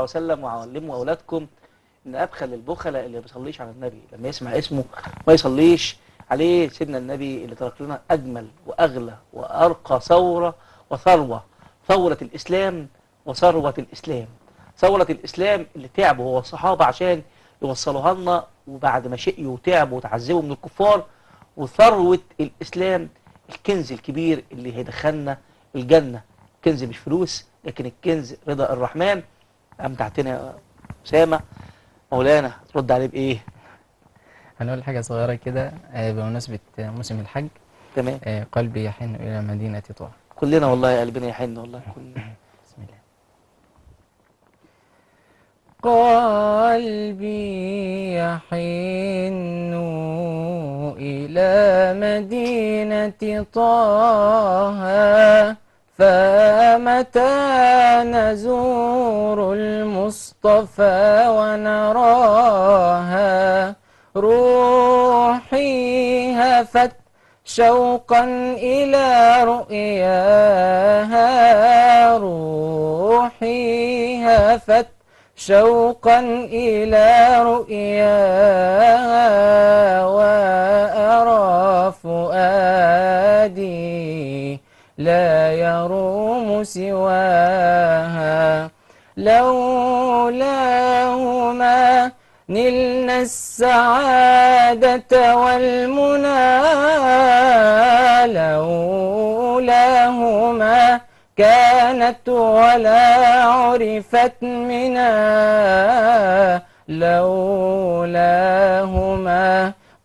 وسلم وعلموا أولادكم إن أبخل البخلاء اللي ما بيصليش على النبي، لما يسمع اسمه ما يصليش عليه. سيدنا النبي اللي ترك لنا أجمل وأغلى وأرقى ثورة وثروة، ثورة الإسلام وثروة الإسلام. ثورة الإسلام اللي تعبوا هو الصحابة عشان يوصلوها لنا، وبعد ما شقيوا وتعبوا وتعذبوا من الكفار. وثروة الإسلام الكنز الكبير اللي هيدخلنا الجنة. كنز مش فلوس، لكن الكنز رضا الرحمن. أمتعتنا يا أسامة. مولانا ترد عليه بإيه؟ هنقول حاجة صغيرة كده بمناسبة موسم الحج. تمام. قلبي يحن إلى مدينة طه. كلنا والله قلبنا يحن والله كلنا. بسم الله. قلبي يحن إلى مدينة طه، فمتى نزور المصطفى ونراها روحي هفت شوقا إلى رؤياها، روحي هفت شوقا إلى رؤياها، وأرى فؤادي لا يروم سواها. لولاهما نلنا السعادة والمنى، لولاهما كانت ولا عرفت منا، لولاهما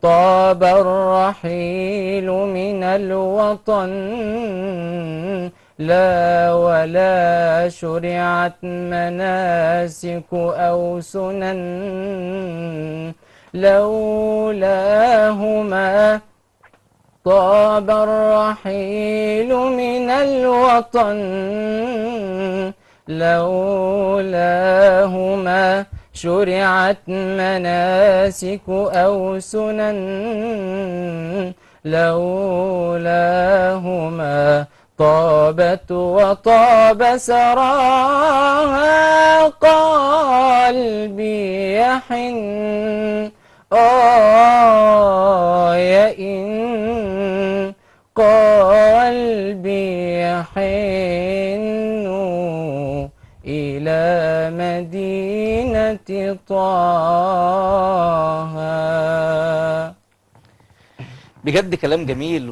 طاب الرحيل من الوطن، لا ولا شرعت مناسك أو سنن، لولاهما طاب الرحيل من الوطن، لولاهما شرعت مناسك أو سنن، لولاهما طابت وطاب سراها. قلبي يحن يئن، قلبي يحن إلى مدينة طه. بجد كلام جميل.